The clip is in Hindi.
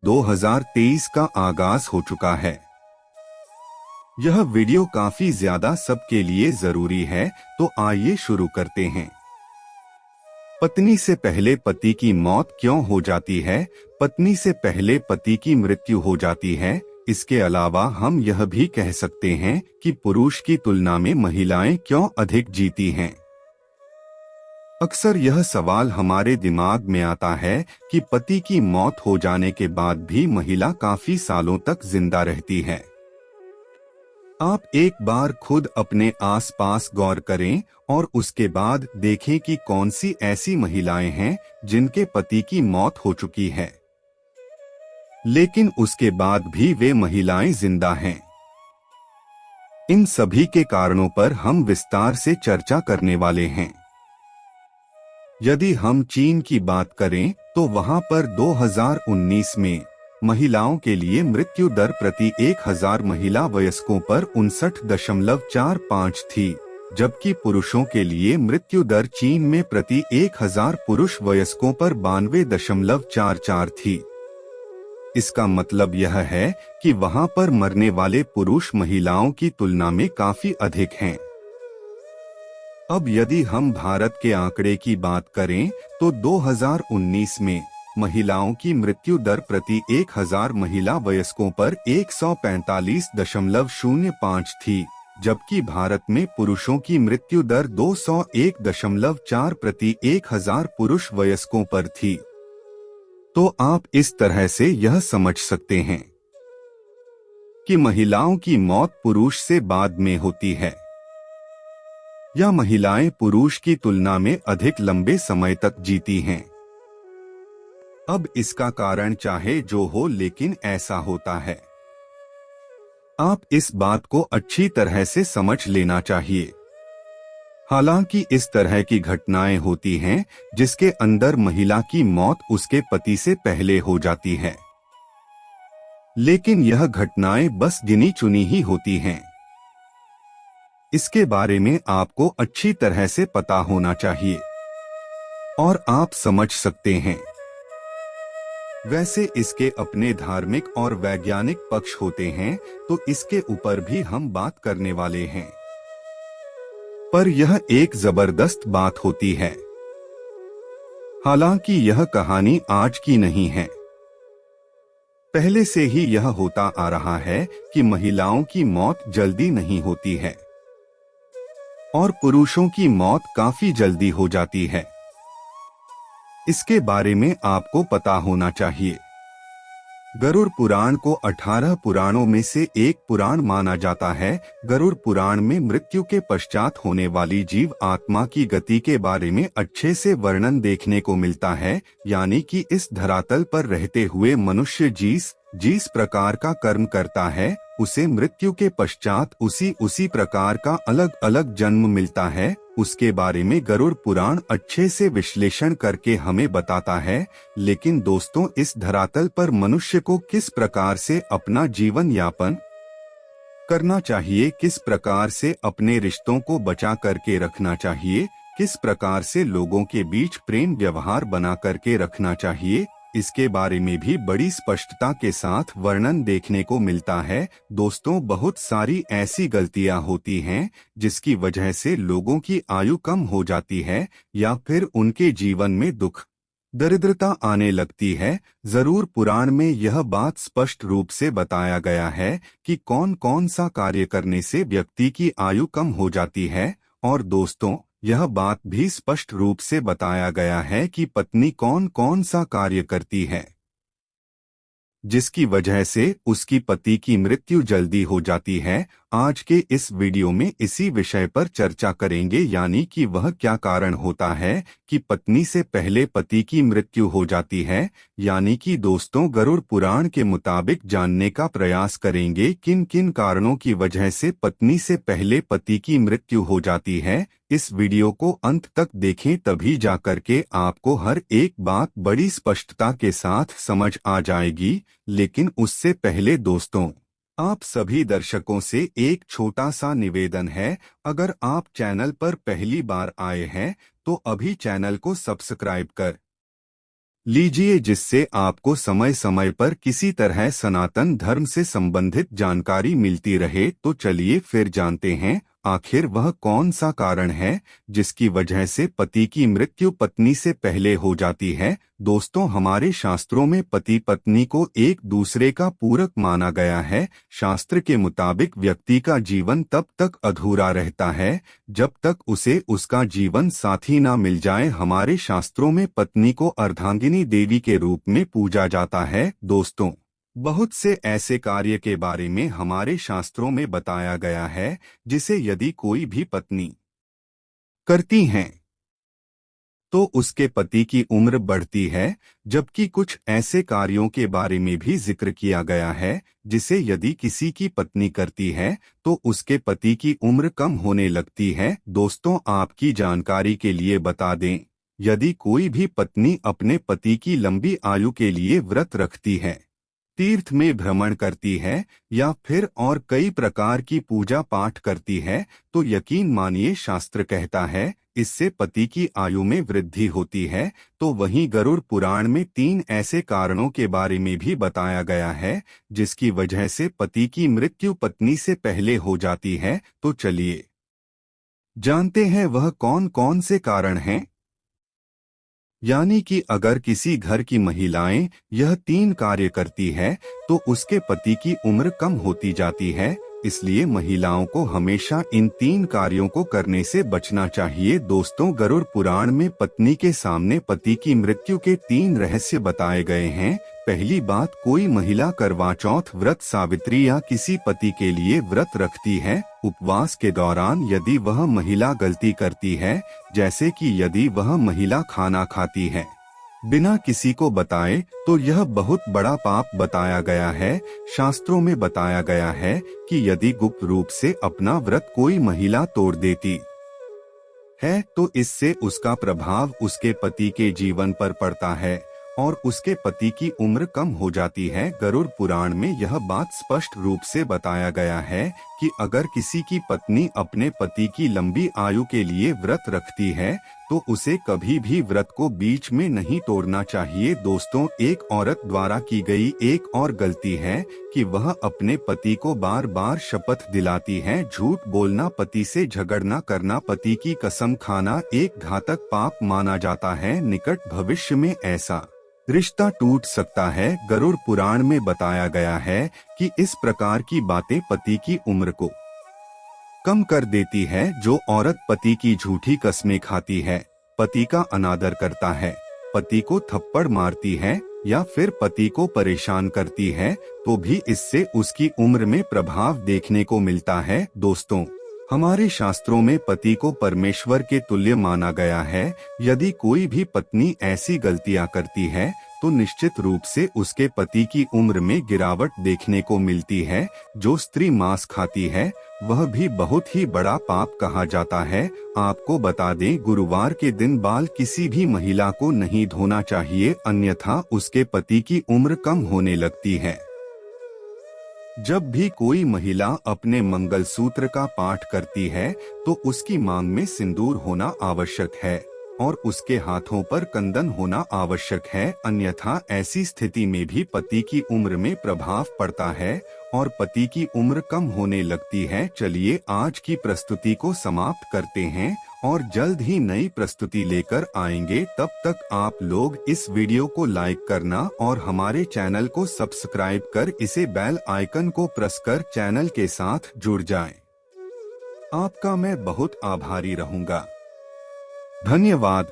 2023 का आगाज हो चुका है। यह वीडियो काफी ज्यादा सबके लिए जरूरी है, तो आइए शुरू करते हैं। पत्नी से पहले पति की मौत क्यों हो जाती है? पत्नी से पहले पति की मृत्यु हो जाती है। इसके अलावा हम यह भी कह सकते हैं कि पुरुष की तुलना में महिलाएं क्यों अधिक जीती हैं। अक्सर यह सवाल हमारे दिमाग में आता है कि पति की मौत हो जाने के बाद भी महिला काफी सालों तक जिंदा रहती है। आप एक बार खुद अपने आसपास गौर करें और उसके बाद देखें कि कौन सी ऐसी महिलाएं हैं जिनके पति की मौत हो चुकी है, लेकिन उसके बाद भी वे महिलाएं जिंदा हैं। इन सभी के कारणों पर हम विस्तार से चर्चा करने वाले हैं। यदि हम चीन की बात करें तो वहां पर 2019 में महिलाओं के लिए मृत्यु दर प्रति 1000 महिला वयस्कों पर 59.45 थी, जबकि पुरुषों के लिए मृत्यु दर चीन में प्रति 1000 पुरुष वयस्कों पर 92.44 थी। इसका मतलब यह है कि वहां पर मरने वाले पुरुष महिलाओं की तुलना में काफी अधिक हैं। अब यदि हम भारत के आंकड़े की बात करें तो 2019 में महिलाओं की मृत्यु दर प्रति 1000 महिला वयस्कों पर 145.05 थी, जबकि भारत में पुरुषों की मृत्यु दर 201.4 प्रति 1000 पुरुष वयस्कों पर थी। तो आप इस तरह से यह समझ सकते हैं कि महिलाओं की मौत पुरुष से बाद में होती है, या महिलाएं पुरुष की तुलना में अधिक लंबे समय तक जीती हैं। अब इसका कारण चाहे जो हो, लेकिन ऐसा होता है। आप इस बात को अच्छी तरह से समझ लेना चाहिए। हालांकि इस तरह की घटनाएं होती हैं जिसके अंदर महिला की मौत उसके पति से पहले हो जाती है, लेकिन यह घटनाएं बस गिनी चुनी ही होती हैं। इसके बारे में आपको अच्छी तरह से पता होना चाहिए और आप समझ सकते हैं। वैसे इसके अपने धार्मिक और वैज्ञानिक पक्ष होते हैं, तो इसके ऊपर भी हम बात करने वाले हैं। पर यह एक जबरदस्त बात होती है। हालांकि यह कहानी आज की नहीं है, पहले से ही यह होता आ रहा है कि महिलाओं की मौत जल्दी नहीं होती है और पुरुषों की मौत काफी जल्दी हो जाती है। इसके बारे में आपको पता होना चाहिए। गरुड़ पुराण को 18 पुराणों में से एक पुराण माना जाता है। गरुड़ पुराण में मृत्यु के पश्चात होने वाली जीव आत्मा की गति के बारे में अच्छे से वर्णन देखने को मिलता है, यानी कि इस धरातल पर रहते हुए मनुष्य जिस प्रकार का कर्म करता है, उसे मृत्यु के पश्चात उसी प्रकार का अलग अलग जन्म मिलता है। उसके बारे में गरुड़ पुराण अच्छे से विश्लेषण करके हमें बताता है। लेकिन दोस्तों, इस धरातल पर मनुष्य को किस प्रकार से अपना जीवन यापन करना चाहिए, किस प्रकार से अपने रिश्तों को बचा करके रखना चाहिए, किस प्रकार से लोगों के बीच प्रेम व्यवहार बना करके रखना चाहिए, इसके बारे में भी बड़ी स्पष्टता के साथ वर्णन देखने को मिलता है। दोस्तों, बहुत सारी ऐसी गलतियां होती हैं जिसकी वजह से लोगों की आयु कम हो जाती है या फिर उनके जीवन में दुख दरिद्रता आने लगती है। जरूर पुराण में यह बात स्पष्ट रूप से बताया गया है कि कौन कौन सा कार्य करने से व्यक्ति की आयु कम हो जाती है। और दोस्तों, यह बात भी स्पष्ट रूप से बताया गया है कि पत्नी कौन कौन सा कार्य करती है जिसकी वजह से उसकी पति की मृत्यु जल्दी हो जाती है। आज के इस वीडियो में इसी विषय पर चर्चा करेंगे, यानी कि वह क्या कारण होता है कि पत्नी से पहले पति की मृत्यु हो जाती है। यानी कि दोस्तों, गरुड़ पुराण के मुताबिक जानने का प्रयास करेंगे किन किन कारणों की वजह से पत्नी से पहले पति की मृत्यु हो जाती है। इस वीडियो को अंत तक देखें, तभी जाकर के आपको हर एक बात बड़ी स्पष्टता के साथ समझ आ जाएगी। लेकिन उससे पहले दोस्तों, आप सभी दर्शकों से एक छोटा सा निवेदन है। अगर आप चैनल पर पहली बार आए हैं तो अभी चैनल को सब्सक्राइब कर लीजिए, जिससे आपको समय समय पर किसी तरह सनातन धर्म से संबंधित जानकारी मिलती रहे। तो चलिए फिर जानते हैं, आखिर वह कौन सा कारण है जिसकी वजह से पति की मृत्यु पत्नी से पहले हो जाती है। दोस्तों, हमारे शास्त्रों में पति पत्नी को एक दूसरे का पूरक माना गया है। शास्त्र के मुताबिक व्यक्ति का जीवन तब तक अधूरा रहता है जब तक उसे उसका जीवन साथी ना मिल जाए। हमारे शास्त्रों में पत्नी को अर्धांगिनी देवी के रूप में पूजा जाता है। दोस्तों, बहुत से ऐसे कार्य के बारे में हमारे शास्त्रों में बताया गया है जिसे यदि कोई भी पत्नी करती हैं तो उसके पति की उम्र बढ़ती है, जबकि कुछ ऐसे कार्यों के बारे में भी जिक्र किया गया है जिसे यदि किसी की पत्नी करती है तो उसके पति की उम्र कम होने लगती है। दोस्तों, आपकी जानकारी के लिए बता दें, यदि कोई भी पत्नी अपने पति की लंबी आयु के लिए व्रत रखती है, तीर्थ में भ्रमण करती है या फिर और कई प्रकार की पूजा पाठ करती है, तो यकीन मानिए शास्त्र कहता है इससे पति की आयु में वृद्धि होती है। तो वहीं गरुड़ पुराण में 3 ऐसे कारणों के बारे में भी बताया गया है जिसकी वजह से पति की मृत्यु पत्नी से पहले हो जाती है। तो चलिए जानते हैं वह कौन कौन से कारण हैं। यानी कि अगर किसी घर की महिलाएं यह 3 कार्य करती है तो उसके पति की उम्र कम होती जाती है। इसलिए महिलाओं को हमेशा इन 3 कार्यों को करने से बचना चाहिए। दोस्तों, गरुड़ पुराण में पत्नी के सामने पति की मृत्यु के 3 रहस्य बताए गए हैं। पहली बात, कोई महिला करवा चौथ व्रत, सावित्री या किसी पति के लिए व्रत रखती है। उपवास के दौरान यदि वह महिला गलती करती है, जैसे कि यदि वह महिला खाना खाती है बिना किसी को बताए, तो यह बहुत बड़ा पाप बताया गया है। शास्त्रों में बताया गया है कि यदि गुप्त रूप से अपना व्रत कोई महिला तोड़ देती है तो इससे उसका प्रभाव उसके पति के जीवन पर पड़ता है और उसके पति की उम्र कम हो जाती है। गरुड़ पुराण में यह बात स्पष्ट रूप से बताया गया है कि अगर किसी की पत्नी अपने पति की लंबी आयु के लिए व्रत रखती है तो उसे कभी भी व्रत को बीच में नहीं तोड़ना चाहिए। दोस्तों, एक औरत द्वारा की गई एक और गलती है कि वह अपने पति को बार बार शपथ दिलाती है। झूठ बोलना, पति से झगड़ना करना, पति की कसम खाना एक घातक पाप माना जाता है। निकट भविष्य में ऐसा रिश्ता टूट सकता है। गरुड़ पुराण में बताया गया है कि इस प्रकार की बातें पति की उम्र को कम कर देती है। जो औरत पति की झूठी कस्में खाती है, पति का अनादर करता है, पति को थप्पड़ मारती है या फिर पति को परेशान करती है, तो भी इससे उसकी उम्र में प्रभाव देखने को मिलता है। दोस्तों, हमारे शास्त्रों में पति को परमेश्वर के तुल्य माना गया है। यदि कोई भी पत्नी ऐसी गलतियां करती है तो निश्चित रूप से उसके पति की उम्र में गिरावट देखने को मिलती है। जो स्त्री मांस खाती है वह भी बहुत ही बड़ा पाप कहा जाता है। आपको बता दें, गुरुवार के दिन बाल किसी भी महिला को नहीं धोना चाहिए, अन्यथा उसके पति की उम्र कम होने लगती है। जब भी कोई महिला अपने मंगलसूत्र का पाठ करती है तो उसकी मांग में सिंदूर होना आवश्यक है और उसके हाथों पर कंदन होना आवश्यक है, अन्यथा ऐसी स्थिति में भी पति की उम्र में प्रभाव पड़ता है और पति की उम्र कम होने लगती है। चलिए आज की प्रस्तुति को समाप्त करते हैं और जल्द ही नई प्रस्तुति लेकर आएंगे। तब तक आप लोग इस वीडियो को लाइक करना और हमारे चैनल को सब्सक्राइब कर इसे बेल आइकन को प्रेस कर चैनल के साथ जुड़ जाएं। आपका मैं बहुत आभारी रहूंगा। धन्यवाद।